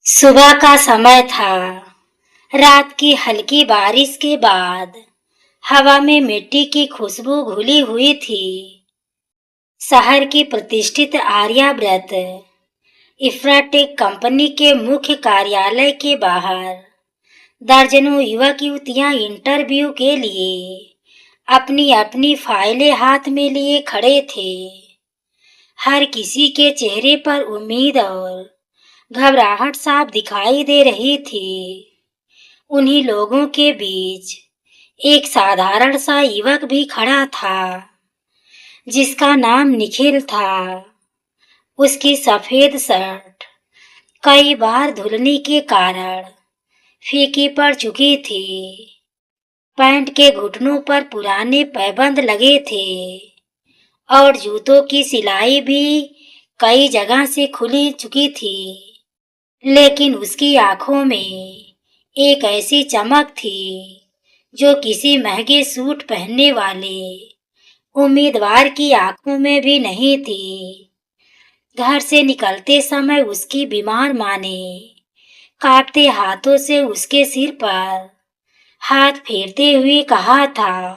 सुबह का समय था। रात की हल्की बारिश के बाद हवा में मिट्टी की खुशबू घुली हुई थी। शहर की प्रतिष्ठित आर्याव्रत इफ्राटेक कंपनी के मुख्य कार्यालय के बाहर दर्जनों युवक युवतियां इंटरव्यू के लिए अपनी अपनी फाइलें हाथ में लिए खड़े थे। हर किसी के चेहरे पर उम्मीद और घबराहट साफ दिखाई दे रही थी। उन्हीं लोगों के बीच एक साधारण सा युवक भी खड़ा था, जिसका नाम निखिल था। उसकी सफेद शर्ट कई बार धुलने के कारण फीकी पड़ चुकी थी। पैंट के घुटनों पर पुराने पैबंद लगे थे और जूतों की सिलाई भी कई जगह से खुली चुकी थी। लेकिन उसकी आंखों में एक ऐसी चमक थी जो किसी महंगे सूट पहनने वाले उम्मीदवार की आंखों में भी नहीं थी। घर से निकलते समय उसकी बीमार माँ ने कांपते हाथों से उसके सिर पर हाथ फेरते हुए कहा था,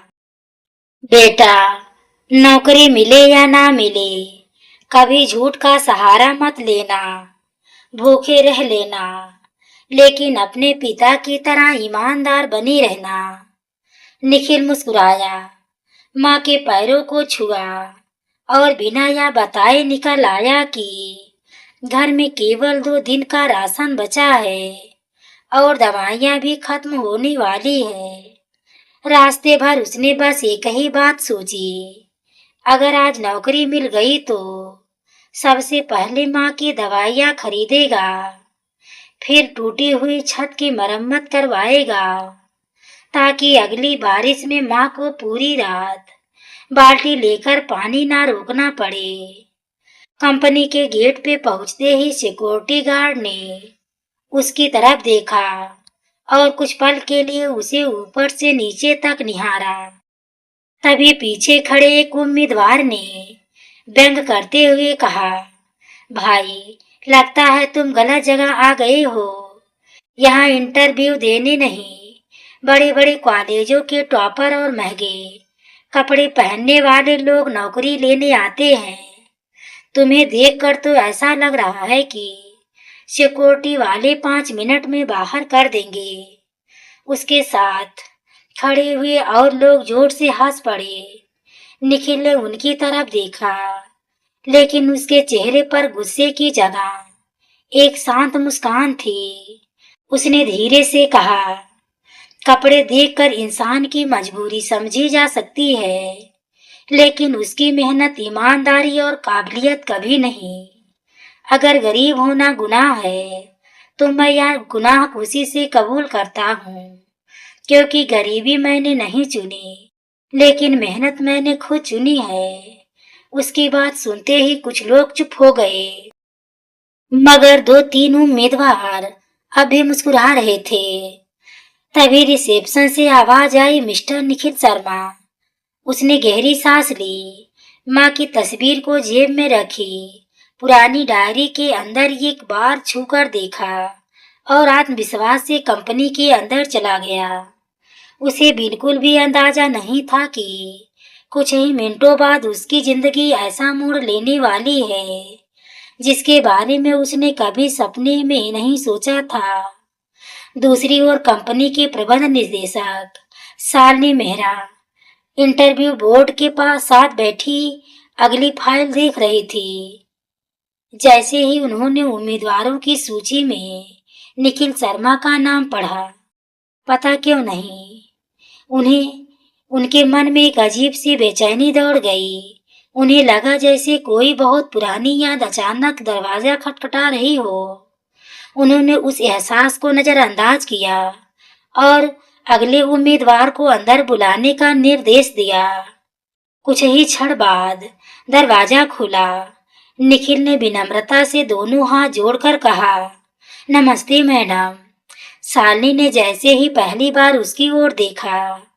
बेटा, नौकरी मिले या ना मिले, कभी झूठ का सहारा मत लेना। भूखे रह लेना, लेकिन अपने पिता की तरह ईमानदार बनी रहना। निखिल मुस्कुराया, माँ के पैरों को छुआ और बिना यह बताए निकल आया कि घर में केवल 2 दिन का राशन बचा है और दवाइयाँ भी खत्म होने वाली है। रास्ते भर उसने बस एक ही बात सोची, अगर आज नौकरी मिल गई तो सबसे पहले माँ की दवाइयाँ खरीदेगा, फिर टूटी हुई छत की मरम्मत करवाएगा, ताकि अगली बारिश में माँ को पूरी रात बाल्टी लेकर पानी ना रोकना पड़े। कंपनी के गेट पे पहुंचते ही सिक्योरिटी गार्ड ने उसकी तरफ देखा और कुछ पल के लिए उसे ऊपर से नीचे तक निहारा। तभी पीछे खड़े एक उम्मीदवार ने व्यंग करते हुए कहा, भाई, लगता है तुम गलत जगह आ गए हो। यहाँ इंटरव्यू देने नहीं, बड़े बड़े कॉलेजों के टॉपर और महंगे कपड़े पहनने वाले लोग नौकरी लेने आते हैं। तुम्हें देखकर तो ऐसा लग रहा है कि सिक्योरिटी वाले 5 मिनट में बाहर कर देंगे। उसके साथ खड़े हुए और लोग जोर से हंस पड़े। निखिल ने उनकी तरफ देखा, लेकिन उसके चेहरे पर गुस्से की जगह एक शांत मुस्कान थी। उसने धीरे से कहा, कपड़े देखकर इंसान की मजबूरी समझी जा सकती है, लेकिन उसकी मेहनत, ईमानदारी और काबिलियत कभी नहीं। अगर गरीब होना गुनाह है तो मैं यह गुनाह खुशी से कबूल करता हूँ, क्योंकि गरीबी मैंने नहीं चुनी, लेकिन मेहनत मैंने खुद चुनी है। उसकी बात सुनते ही कुछ लोग चुप हो गए, मगर 2-3 उम्मीदवार अभी मुस्कुरा रहे थे। तभी रिसेप्शन से आवाज आई, मिस्टर निखिल शर्मा। उसने गहरी सांस ली, माँ की तस्वीर को जेब में रखी, पुरानी डायरी के अंदर एक बार छूकर देखा और आत्मविश्वास से कंपनी के अंदर चला गया। उसे बिल्कुल भी अंदाजा नहीं था कि कुछ ही मिनटों बाद उसकी जिंदगी ऐसा मोड़ लेने वाली है जिसके बारे में उसने कभी सपने में नहीं सोचा था। दूसरी ओर कंपनी के प्रबंध निदेशक शालिनी मेहरा इंटरव्यू बोर्ड के पास साथ बैठी अगली फाइल देख रही थी। जैसे ही उन्होंने उम्मीदवारों की सूची में निखिल शर्मा का नाम पढ़ा, पता क्यों नहीं, उनके मन में एक अजीब सी बेचैनी दौड़ गई। उन्हें लगा जैसे कोई बहुत पुरानी याद अचानक दरवाजा खटखटा रही हो। उन्होंने उस एहसास को नजरअंदाज किया और अगले उम्मीदवार को अंदर बुलाने का निर्देश दिया। कुछ ही क्षण बाद दरवाजा खुला। निखिल ने विनम्रता से दोनों हाथ जोड़कर कहा, नमस्ते मैडम। शालिनी ने जैसे ही पहली बार उसकी ओर देखा,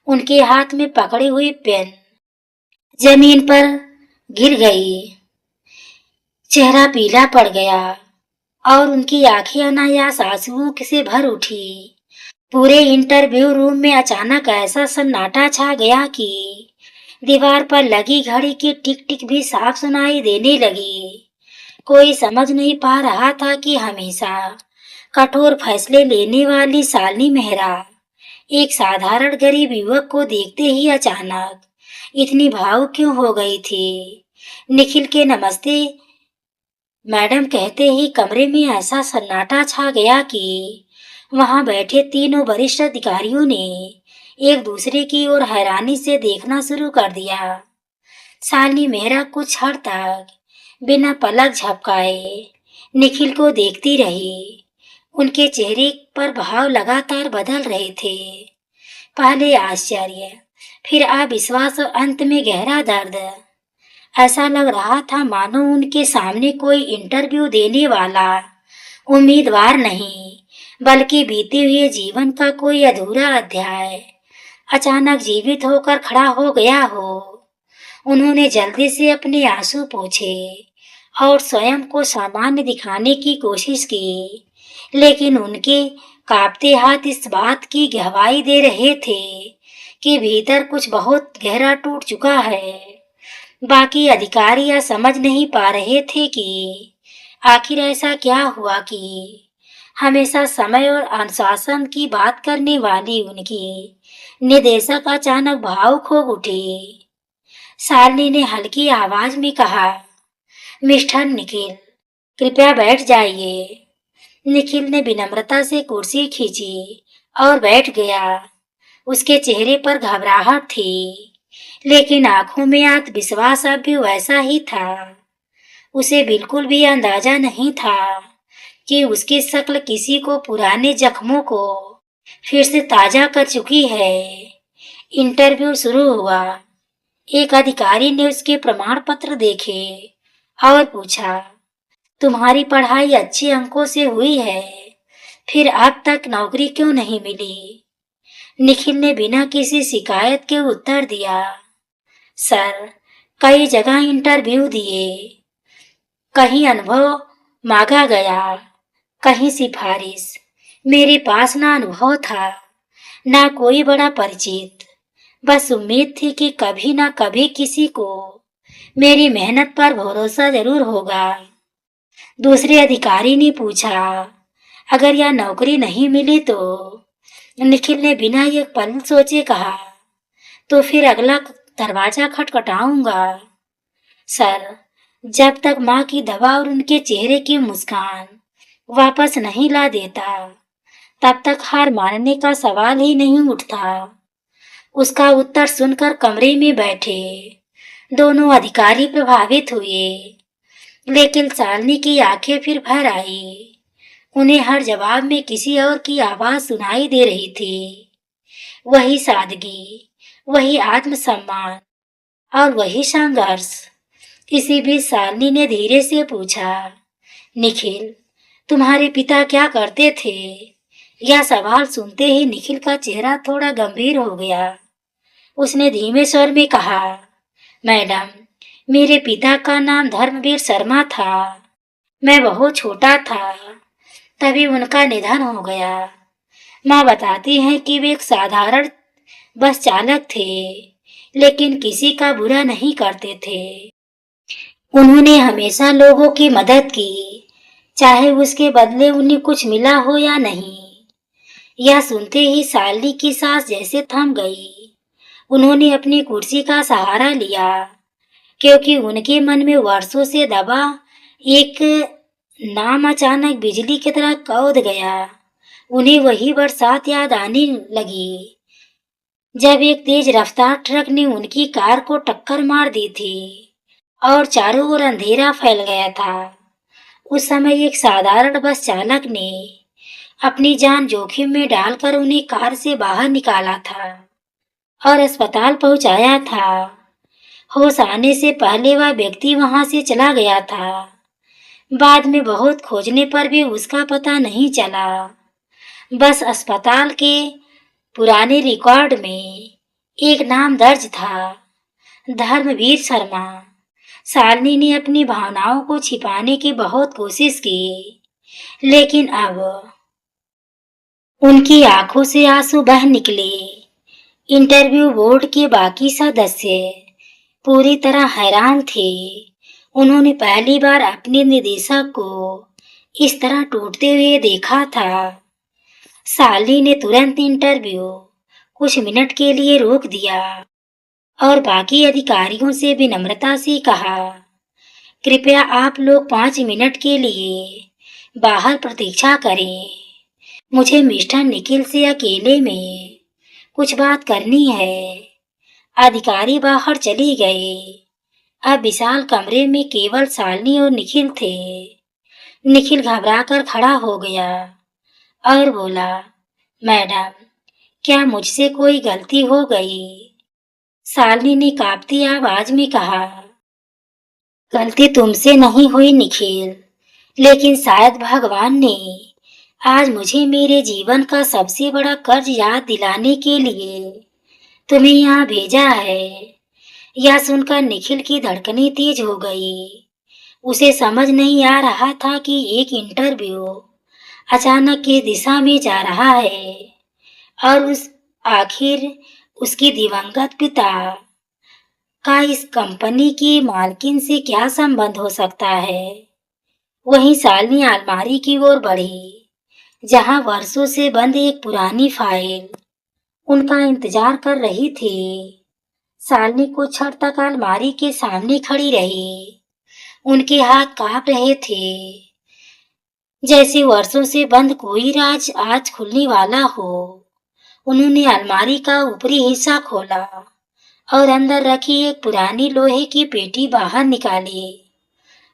उनके हाथ में पकड़ी हुई पेन जमीन पर गिर गई। चेहरा पीला पड़ गया और उनकी आंखें अनायास आंसुओं से भर उठी। पूरे इंटरव्यू रूम में अचानक ऐसा सन्नाटा छा गया कि दीवार पर लगी घड़ी की टिक टिक भी साफ सुनाई देने लगी। कोई समझ नहीं पा रहा था कि हमेशा कठोर फैसले लेने वाली शालिनी मेहरा एक साधारण गरीब युवक को देखते ही अचानक इतनी भावुक क्यों हो गई थी। निखिल के नमस्ते मैडम कहते ही कमरे में ऐसा सन्नाटा छा गया कि वहां बैठे तीनों वरिष्ठ अधिकारियों ने एक दूसरे की ओर हैरानी से देखना शुरू कर दिया। शालिनी मेहरा कुछ क्षण तक बिना पलक झपकाए निखिल को देखती रही। उनके चेहरे पर भाव लगातार बदल रहे थे, पहले आश्चर्य, फिर अविश्वास और अंत में गहरा दर्द। ऐसा लग रहा था मानो उनके सामने कोई इंटरव्यू देने वाला उम्मीदवार नहीं, बल्कि बीते हुए जीवन का कोई अधूरा अध्याय अचानक जीवित होकर खड़ा हो गया हो। उन्होंने जल्दी से अपने आंसू पोंछे और स्वयं को सामान्य दिखाने की कोशिश की, लेकिन उनके कांपते हाथ इस बात की गवाही दे रहे थे कि भीतर कुछ बहुत गहरा टूट चुका है। बाकी अधिकारी यह समझ नहीं पा रहे थे कि आखिर ऐसा क्या हुआ कि हमेशा समय और अनुशासन की बात करने वाली उनकी निदेशक अचानक भावुक हो उठी। शालिनी ने हल्की आवाज में कहा, मिस्टर निखिल, कृपया बैठ जाइए। निखिल ने विनम्रता से कुर्सी खींची और बैठ गया। उसके चेहरे पर घबराहट थी, लेकिन आंखों में आत्मविश्वास अब भी वैसा ही था। उसे बिल्कुल भी अंदाजा नहीं था कि उसकी शक्ल किसी को पुराने जख्मों को फिर से ताजा कर चुकी है। इंटरव्यू शुरू हुआ। एक अधिकारी ने उसके प्रमाण पत्र देखे और पूछा, तुम्हारी पढ़ाई अच्छे अंकों से हुई है, फिर अब तक नौकरी क्यों नहीं मिली? निखिल ने बिना किसी शिकायत के उत्तर दिया, सर, कई जगह इंटरव्यू दिए, कहीं अनुभव मांगा गया, कहीं सिफारिश। मेरे पास ना अनुभव था, ना कोई बड़ा परिचित, बस उम्मीद थी कि कभी ना कभी किसी को मेरी मेहनत पर भरोसा जरूर होगा। दूसरे अधिकारी ने पूछा, अगर यह नौकरी नहीं मिली तो? निखिल ने बिना एक पल सोचे कहा, तो फिर अगला दरवाजा खटखटाऊंगा। सर, जब तक माँ की दवा और उनके चेहरे की मुस्कान वापस नहीं ला देता, तब तक हार मानने का सवाल ही नहीं उठता। उसका उत्तर सुनकर कमरे में बैठे दोनों अधिकारी प्रभावित हुए, लेकिन शालिनी की आंखें फिर भर आई। उन्हें हर जवाब में किसी और की आवाज सुनाई दे रही थी। वही सादगी, वही आत्मसम्मान और वही संघर्ष। इसी बीच शालिनी ने धीरे से पूछा, निखिल, तुम्हारे पिता क्या करते थे? यह सवाल सुनते ही निखिल का चेहरा थोड़ा गंभीर हो गया। उसने धीमे स्वर में कहा, मैडम, मेरे पिता का नाम धर्मवीर शर्मा था। मैं बहुत छोटा था, तभी उनका निधन हो गया। माँ बताती हैं कि वे एक साधारण बस चालक थे, लेकिन किसी का बुरा नहीं करते थे। उन्होंने हमेशा लोगों की मदद की, चाहे उसके बदले उन्हें कुछ मिला हो या नहीं। यह सुनते ही शालिनी की सांस जैसे थम गई। उन्होंने अपनी कुर्सी का सहारा लिया, क्योंकि उनके मन में वर्षों से दबा एक नाम अचानक बिजली की तरह कौंध गया। उन्हें वही बरसात याद आने लगी जब एक तेज रफ्तार ट्रक ने उनकी कार को टक्कर मार दी थी और चारों ओर अंधेरा फैल गया था। उस समय एक साधारण बस चालक ने अपनी जान जोखिम में डालकर उन्हें कार से बाहर निकाला था और अस्पताल पहुंचाया था। होश आने से पहले वह व्यक्ति वहां से चला गया था। बाद में बहुत खोजने पर भी उसका पता नहीं चला। बस अस्पताल के पुराने रिकॉर्ड में एक नाम दर्ज था, धर्मवीर शर्मा। शालिनी ने अपनी भावनाओं को छिपाने की बहुत कोशिश की, लेकिन अब उनकी आंखों से आंसू बह निकले। इंटरव्यू बोर्ड के बाकी सदस्य पूरी तरह हैरान थे। उन्होंने पहली बार अपने निदेशक को इस तरह टूटते हुए देखा था। साली ने तुरंत इंटरव्यू कुछ मिनट के लिए रोक दिया और बाकी अधिकारियों से विनम्रता से कहा, कृपया आप लोग 5 मिनट के लिए बाहर प्रतीक्षा करें। मुझे मिस्टर निखिल से अकेले में कुछ बात करनी है। अधिकारी बाहर चली गए। अब विशाल कमरे में केवल शालिनी और निखिल थे। निखिल घबराकर खड़ा हो गया और बोला, मैडम, क्या मुझसे कोई गलती हो गई? शालिनी ने कांपती आवाज में कहा, गलती तुमसे नहीं हुई निखिल, लेकिन शायद भगवान ने आज मुझे मेरे जीवन का सबसे बड़ा कर्ज याद दिलाने के लिए तुम्हें यहाँ भेजा है। यह सुनकर निखिल की धड़कनें तेज हो गई। उसे समझ नहीं आ रहा था कि एक इंटरव्यू अचानक किस दिशा में जा रहा है और आखिर उसकी दिवंगत पिता का इस कंपनी की मालकिन से क्या संबंध हो सकता है। वहीं शालिनी अलमारी की ओर बढ़ी, जहां वर्षों से बंद एक पुरानी फाइल उनका इंतजार कर रही थी। शालिनी कुछ क्षण तक अलमारी के सामने खड़ी रही। उनके हाथ कांप रहे थे, जैसे वर्षों से बंद कोई राज आज खुलने वाला हो। उन्होंने अलमारी का ऊपरी हिस्सा खोला और अंदर रखी एक पुरानी लोहे की पेटी बाहर निकाली।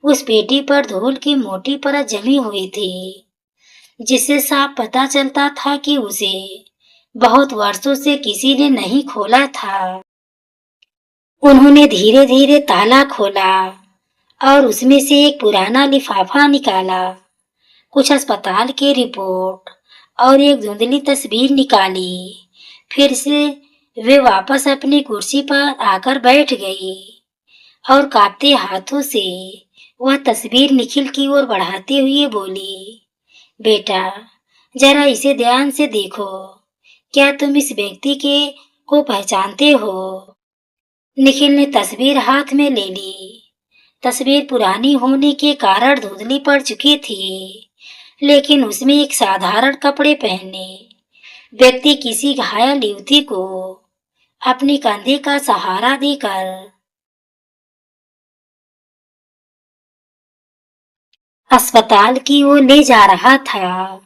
उस पेटी पर धूल की मोटी परत जमी हुई थी, जिससे साफ पता चलता था कि उसे बहुत वर्षों से किसी ने नहीं खोला था। उन्होंने धीरे धीरे ताला खोला और उसमें से एक पुराना लिफाफा निकाला। कुछ अस्पताल की रिपोर्ट और एक धुंधली तस्वीर निकाली। फिर से वे वापस अपनी कुर्सी पर आकर बैठ गई और कांपते हाथों से वह तस्वीर निखिल की ओर बढ़ाते हुए बोली, बेटा, जरा इसे ध्यान से देखो। क्या तुम इस व्यक्ति को पहचानते हो? निखिल ने तस्वीर हाथ में ले ली। तस्वीर पुरानी होने के कारण धुंधली पड़ चुकी थी, लेकिन उसमें एक साधारण कपड़े पहने व्यक्ति किसी घायल युवती को अपने कंधे का सहारा देकर अस्पताल की ओर ले जा रहा था।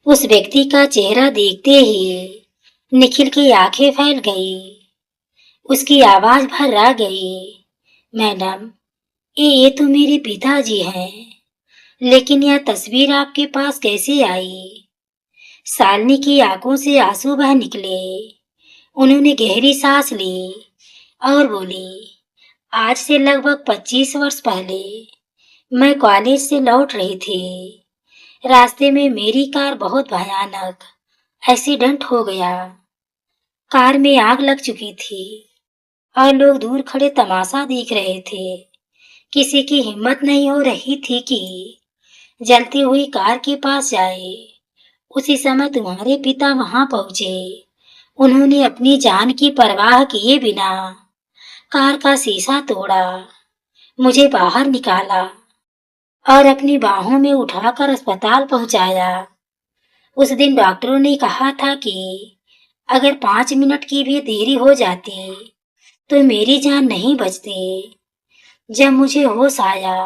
उस व्यक्ति का चेहरा देखते ही निखिल की आंखें फैल गई। उसकी आवाज भर्रा गई, मैडम, ये तो मेरे पिताजी हैं, लेकिन यह तस्वीर आपके पास कैसे आई? शालिनी की आंखों से आंसू बह निकले। उन्होंने गहरी सांस ली और बोली, आज से लगभग 25 वर्ष पहले मैं कॉलेज से लौट रही थी। रास्ते में मेरी कार बहुत भयानक एक्सीडेंट हो गया। कार में आग लग चुकी थी और लोग दूर खड़े तमाशा देख रहे थे। किसी की हिम्मत नहीं हो रही थी कि जलती हुई कार के पास जाए। उसी समय तुम्हारे पिता वहां पहुंचे। उन्होंने अपनी जान की परवाह किए बिना कार का शीशा तोड़ा, मुझे बाहर निकाला और अपनी बाहों में उठाकर अस्पताल पहुंचाया। उस दिन डॉक्टरों ने कहा था कि अगर 5 मिनट की भी देरी हो जाती तो मेरी जान नहीं बचती। जब मुझे होश आया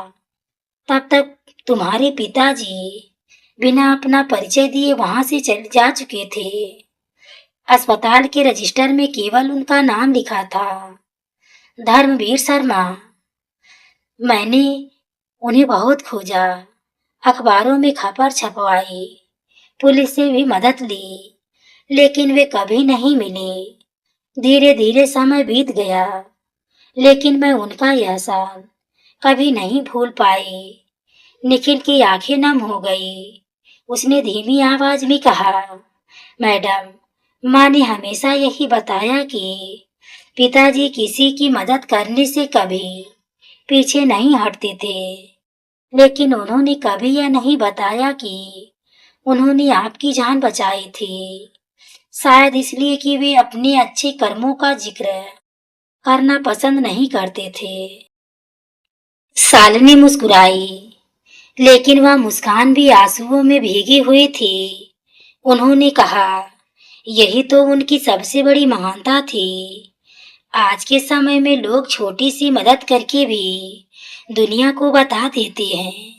तब तक तुम्हारे पिताजी बिना अपना परिचय दिए वहां से चले जा चुके थे। अस्पताल के रजिस्टर में केवल उनका नाम लिखा था, धर्मवीर शर्मा। मैंने उन्हें बहुत खोजा, अखबारों में खबर छपवाई, पुलिस से भी मदद ली, लेकिन वे कभी नहीं मिले। धीरे धीरे समय बीत गया, लेकिन मैं उनका एहसान कभी नहीं भूल पाई। निखिल की आंखें नम हो गई। उसने धीमी आवाज में कहा, मैडम, माँ ने हमेशा यही बताया कि पिताजी किसी की मदद करने से कभी पीछे नहीं हटते थे। लेकिन उन्होंने कभी यह नहीं बताया कि उन्होंने आपकी जान बचाई थी। शायद इसलिए कि वे अपने अच्छे कर्मों का जिक्र करना पसंद नहीं करते थे। शालिनी मुस्कुराई, लेकिन वह मुस्कान भी आंसुओं में भीगी हुई थी। उन्होंने कहा, यही तो उनकी सबसे बड़ी महानता थी। आज के समय में लोग छोटी सी मदद करके भी दुनिया को बता देते हैं,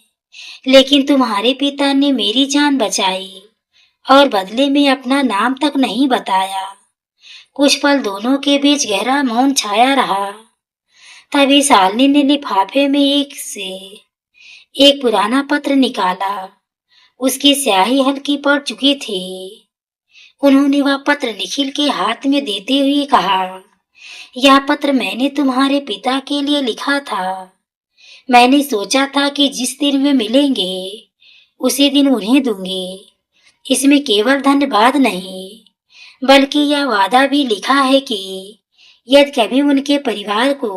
लेकिन तुम्हारे पिता ने मेरी जान बचाई और बदले में अपना नाम तक नहीं बताया। कुछ पल दोनों के बीच गहरा मौन छाया रहा। तभी शालिनी ने लिफाफे में एक पुराना पत्र निकाला। उसकी स्याही हल्की पड़ चुकी थी। उन्होंने वह पत्र निखिल के हाथ में देते हुए कहा, यह पत्र मैंने तुम्हारे पिता के लिए लिखा था। मैंने सोचा था कि जिस दिन वे मिलेंगे उसी दिन उन्हें दूंगी। इसमें केवल धन्यवाद नहीं, बल्कि यह वादा भी लिखा है कि यदि कभी उनके परिवार को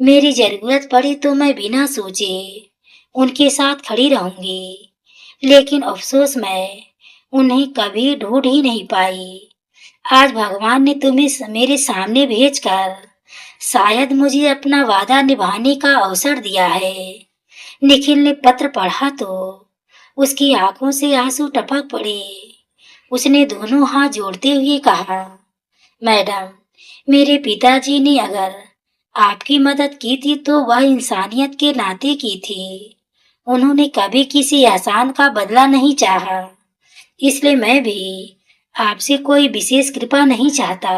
मेरी जरूरत पड़ी तो मैं बिना सोचे उनके साथ खड़ी रहूंगी। लेकिन अफसोस मैं उन्हें कभी ढूंढ ही नहीं पाई। आज भगवान ने तुम्हें मेरे सामने भेजकर शायद मुझे अपना वादा निभाने का अवसर दिया है। निखिल ने पत्र पढ़ा तो उसकी आंखों से आंसू टपक पड़े। उसने दोनों हाथ जोड़ते हुए कहा, मैडम, मेरे पिताजी ने अगर आपकी मदद की थी तो वह इंसानियत के नाते की थी। उन्होंने कभी किसी एहसान का बदला नहीं चाहा। इसलिए मैं भी आपसे कोई विशेष कृपा नहीं चाहता।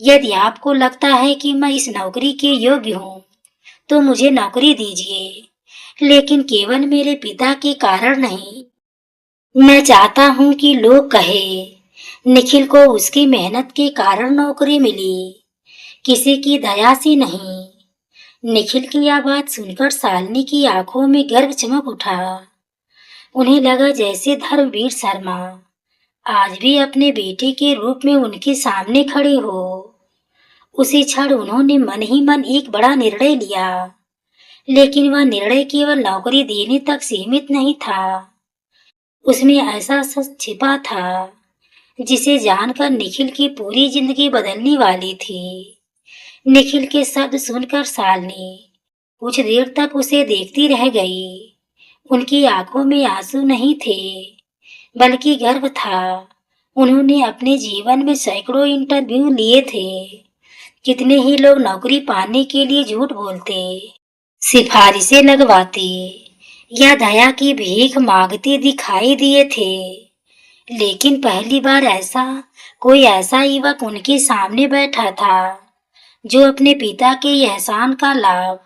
यदि आपको लगता है कि मैं इस नौकरी के योग्य हूँ तो मुझे नौकरी दीजिए, लेकिन केवल मेरे पिता के कारण नहीं। मैं चाहता हूँ कि लोग कहे, निखिल को उसकी मेहनत के कारण नौकरी मिली, किसी की दया से नहीं। निखिल की यह बात सुनकर शालिनी की आंखों में गर्व चमक उठा। उन्हें लगा जैसे धर्मवीर शर्मा आज भी अपने बेटे के रूप में उनके सामने खड़े हो। उसी क्षण उन्होंने मन ही मन एक बड़ा निर्णय लिया, लेकिन वह निर्णय केवल नौकरी देने तक सीमित नहीं था। उसमें ऐसा सच छिपा था जिसे जानकर निखिल की पूरी जिंदगी बदलने वाली थी। निखिल के शब्द सुनकर शालिनी कुछ देर तक उसे देखती रह गई। उनकी आंखों में आंसू नहीं थे, बल्कि गर्व था। उन्होंने अपने जीवन में सैकड़ों इंटरव्यू लिए थे। कितने ही लोग नौकरी पाने के लिए झूठ बोलते, सिफारिशें लगवाते या दया की भीख मांगते दिखाई दिए थे, लेकिन पहली बार ऐसा युवक उनके सामने बैठा था जो अपने पिता के एहसान का लाभ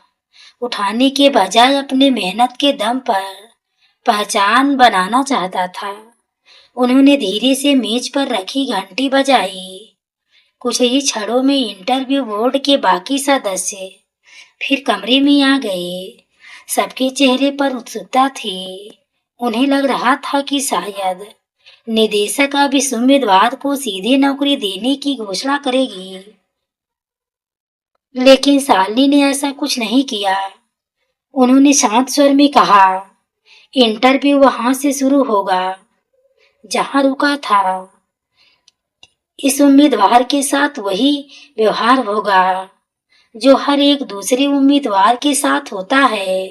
उठाने के बजाय अपने मेहनत के दम पर पहचान बनाना चाहता था। उन्होंने धीरे से मेज पर रखी घंटी बजाई। कुछ ही क्षणों में इंटरव्यू बोर्ड के बाकी सदस्य फिर कमरे में आ गए। सबके चेहरे पर उत्सुकता थी। उन्हें लग रहा था कि शायद निदेशक अब इस उम्मीदवार को सीधे नौकरी देने की घोषणा करेगी, लेकिन शालिनी ने ऐसा कुछ नहीं किया। उन्होंने शांत स्वर में कहा, इंटरव्यू वहां से शुरू होगा जहां रुका था। इस उम्मीदवार के साथ वही व्यवहार होगा जो हर एक दूसरे उम्मीदवार के साथ होता है।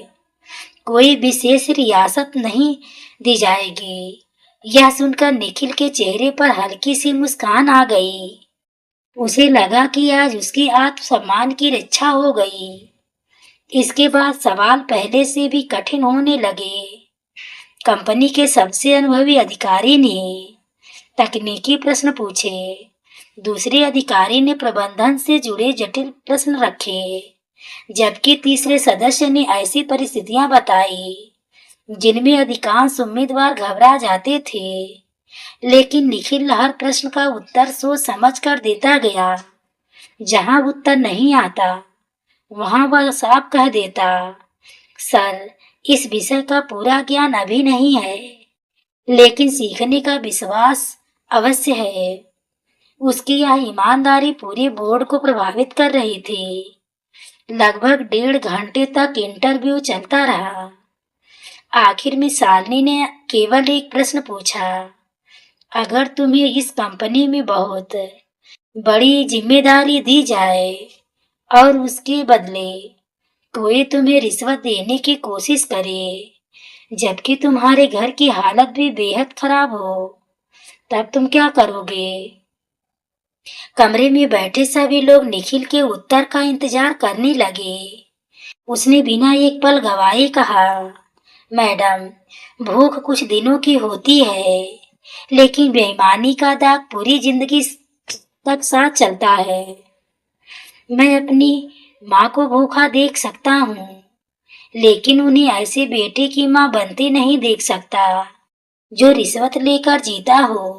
कोई विशेष रियासत नहीं दी जाएगी। यह सुनकर निखिल के चेहरे पर हल्की सी मुस्कान आ गई। उसे लगा कि आज उसके आत्मसम्मान की रक्षा हो गई। इसके बाद सवाल पहले से भी कठिन होने लगे। कंपनी के सबसे अनुभवी अधिकारी ने तकनीकी प्रश्न पूछे। दूसरे अधिकारी ने प्रबंधन से जुड़े जटिल प्रश्न रखे, जबकि तीसरे सदस्य ने ऐसी परिस्थितियां बताई जिनमें अधिकांश उम्मीदवार घबरा जाते थे। लेकिन निखिल हर प्रश्न का उत्तर सोच समझ कर देता गया। जहां उत्तर नहीं आता वहां वह साफ कह देता, सर, इस विषय का पूरा ज्ञान अभी नहीं है, लेकिन सीखने का विश्वास अवश्य है। उसकी यह ईमानदारी पूरे बोर्ड को प्रभावित कर रही थी। लगभग 1.5 घंटे तक इंटरव्यू चलता रहा। आखिर में शालिनी ने केवल एक प्रश्न पूछा, अगर तुम्हें इस कंपनी में बहुत बड़ी जिम्मेदारी दी जाए और उसके बदले कोई तुम्हें रिश्वत देने की कोशिश करे, जबकि तुम्हारे घर की हालत भी बेहद खराब हो, तब तुम क्या करोगे? कमरे में बैठे सभी लोग निखिल के उत्तर का इंतजार करने लगे। उसने बिना एक पल गवाए कहा, मैडम, भूख कुछ दिनों की होती है, लेकिन बेईमानी का दाग पूरी जिंदगी तक साथ चलता है। मैं अपनी माँ को भूखा देख सकता हूँ, लेकिन उन्हें ऐसे बेटे की माँ बनते नहीं देख सकता जो रिश्वत लेकर जीता हो।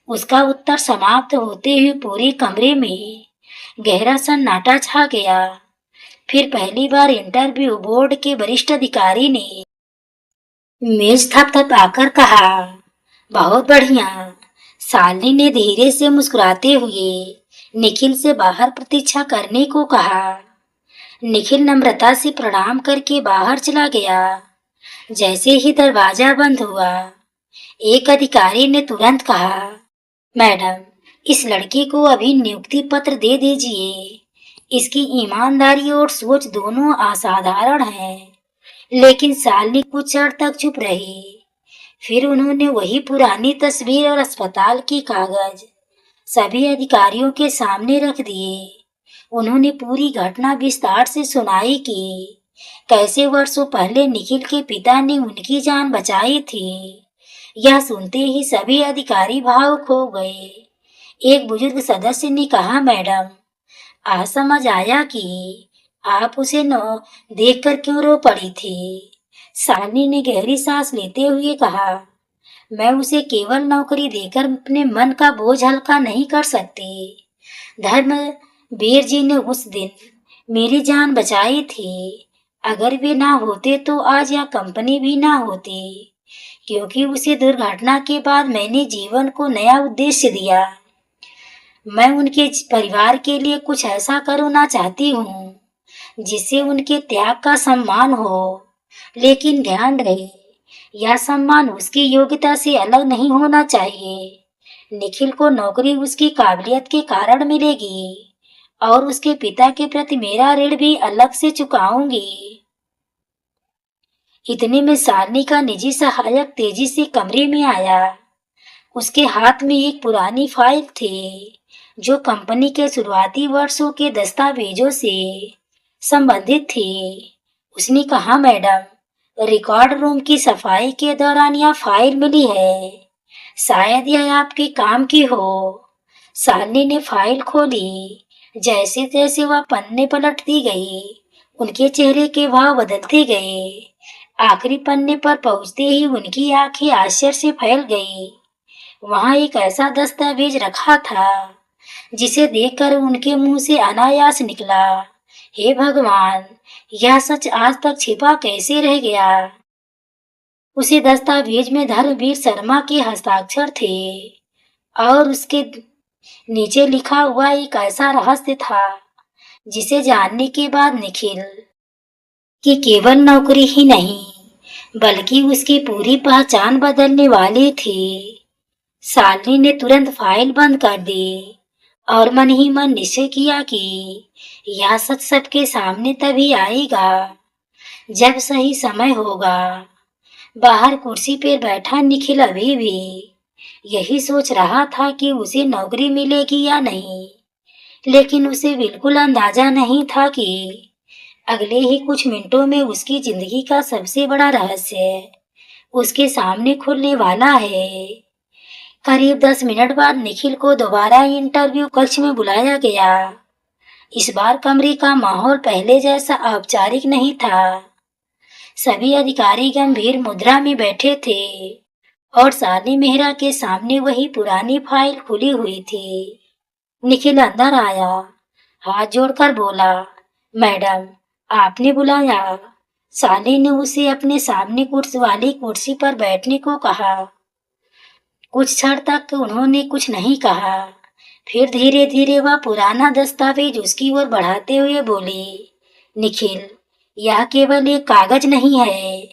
उसका उत्तर समाप्त होते हुए पूरे कमरे में गहरा सन्नाटा छा गया। फिर पहली बार इंटरव्यू बोर्ड के वरिष्ठ अधिकारी ने मेज थपथपाकर कहा, बहुत बढ़िया। शालिनी ने धीरे से मुस्कुराते हुए निखिल से बाहर प्रतीक्षा करने को कहा। निखिल नम्रता से प्रणाम करके बाहर चला गया। जैसे ही दरवाजा बंद हुआ, एक अधिकारी ने तुरंत कहा, मैडम, इस लड़की को अभी नियुक्ति पत्र दे दीजिए। इसकी ईमानदारी और सोच दोनों असाधारण है। लेकिन शालिनी कुछ क्षण तक चुप रही। फिर उन्होंने वही पुरानी तस्वीर और अस्पताल की कागज सभी अधिकारियों के सामने रख दिए। उन्होंने पूरी घटना विस्तार से सुनाई कि कैसे वर्षों पहले निखिल के पिता ने उनकी जान बचाई थी। यह सुनते ही सभी अधिकारी भावुक हो गए। एक बुजुर्ग सदस्य ने कहा, मैडम, आज समझ आया कि आप उसे न देखकर क्यों रो पड़ी थी। शालिनी ने गहरी सांस लेते हुए कहा, मैं उसे केवल नौकरी देकर अपने मन का बोझ हल्का नहीं कर सकती। धर्मवीर जी ने उस दिन मेरी जान बचाई थी। अगर वे ना होते तो आज यह कंपनी भी ना होती, क्योंकि उसे दुर्घटना के बाद मैंने जीवन को नया उद्देश्य दिया। मैं उनके परिवार के लिए कुछ ऐसा करना चाहती हूँ जिससे उनके त्याग का सम्मान हो। लेकिन ध्यान रहे, यह सम्मान उसकी योग्यता से अलग नहीं होना चाहिए। निखिल को नौकरी उसकी काबिलियत के कारण मिलेगी और उसके पिता के प्रति मेरा ऋण भी अलग से चुकाऊंगी। इतने में शालिनी का निजी सहायक तेजी से कमरे में आया। उसके हाथ में एक पुरानी फाइल थी जो कंपनी के शुरुआती वर्षों के दस्तावेजों से संबंधित थी। उसने कहा, मैडम, रिकॉर्ड रूम की सफाई के दौरान यह फाइल मिली है। शायद यह आपके काम की हो। शालिनी ने फाइल खोली। जैसे तैसे वह पन्ने पलटती गई, उनके चेहरे के भाव बदलते गए। आखिरी पन्ने पर पहुंचते ही उनकी आंखें आश्चर्य से फैल गई। वहां एक ऐसा दस्तावेज रखा था जिसे देखकर उनके मुंह से अनायास निकला, हे भगवान, यह सच आज तक छिपा कैसे रह गया। उसी दस्तावेज में धर्मवीर शर्मा के हस्ताक्षर थे और उसके नीचे लिखा हुआ एक ऐसा रहस्य था जिसे जानने के बाद निखिल कि केवल नौकरी ही नहीं बल्कि उसकी पूरी पहचान बदलने वाली थी। शालिनी ने तुरंत फाइल बंद कर दी और मन ही मन निश्चय किया कि यह सच सबके सामने तभी आएगा जब सही समय होगा। बाहर कुर्सी पर बैठा निखिल अभी भी यही सोच रहा था कि उसे नौकरी मिलेगी या नहीं, लेकिन उसे बिल्कुल अंदाजा नहीं था कि अगले ही कुछ मिनटों में उसकी जिंदगी का सबसे बड़ा रहस्य उसके सामने खुलने वाला है। करीब 10 मिनट बाद निखिल को दोबारा इंटरव्यू कक्ष में बुलाया गया। इस बार कमरे का माहौल पहले जैसा औपचारिक नहीं था। सभी अधिकारी गंभीर मुद्रा में बैठे थे और शालिनी मेहरा के सामने वही पुरानी फाइल खुली हुई थी। निखिल अंदर आया, हाथ जोड़कर बोला, मैडम, आपने बुलाया। शालिनी ने उसे अपने सामने वाली कुर्सी पर बैठने को कहा। कुछ क्षण तक उन्होंने कुछ नहीं कहा। फिर धीरे धीरे वह पुराना दस्तावेज उसकी ओर बढ़ाते हुए बोली, निखिल, यह केवल एक कागज नहीं है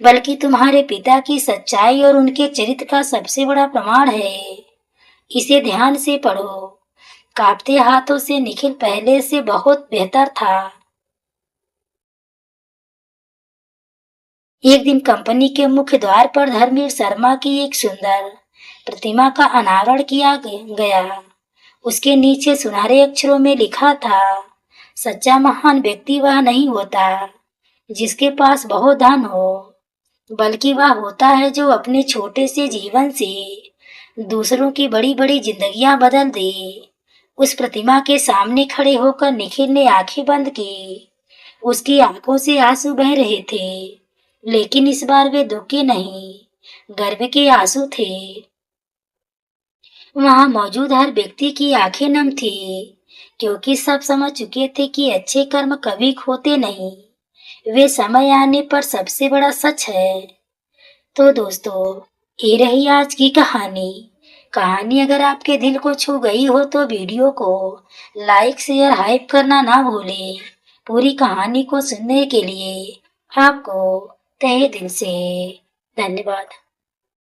बल्कि तुम्हारे पिता की सच्चाई और उनके चरित्र का सबसे बड़ा प्रमाण है। इसे ध्यान से पढ़ो। कांपते हाथों से निखिल पहले से बहुत बेहतर था। एक दिन कंपनी के मुख्य द्वार पर धर्मवीर शर्मा की एक सुंदर प्रतिमा का अनावरण किया गया। उसके नीचे सुनहरे अक्षरों में लिखा था, सच्चा महान व्यक्ति वह नहीं होता जिसके पास बहुत धन हो, बल्कि वह होता है जो अपने छोटे से जीवन से दूसरों की बड़ी बड़ी जिंदगियां बदल दे। उस प्रतिमा के सामने खड़े होकर निखिल ने आंखें बंद की। उसकी आंखों से आंसू बह रहे थे, लेकिन इस बार वे दुख के नहीं, गर्व के आंसू थे। वहां मौजूद हर व्यक्ति की आंखें नम थी, क्योंकि सब समझ चुके थे कि अच्छे कर्म कभी खोते नहीं, वे समय आने पर सबसे बड़ा सच है। तो दोस्तों, ये रही आज की कहानी। कहानी अगर आपके दिल को छू गई हो तो वीडियो को लाइक शेयर हाइप करना ना भूलें। पूरी कहानी को सुनने के लिए आपको तहे दिल से धन्यवाद।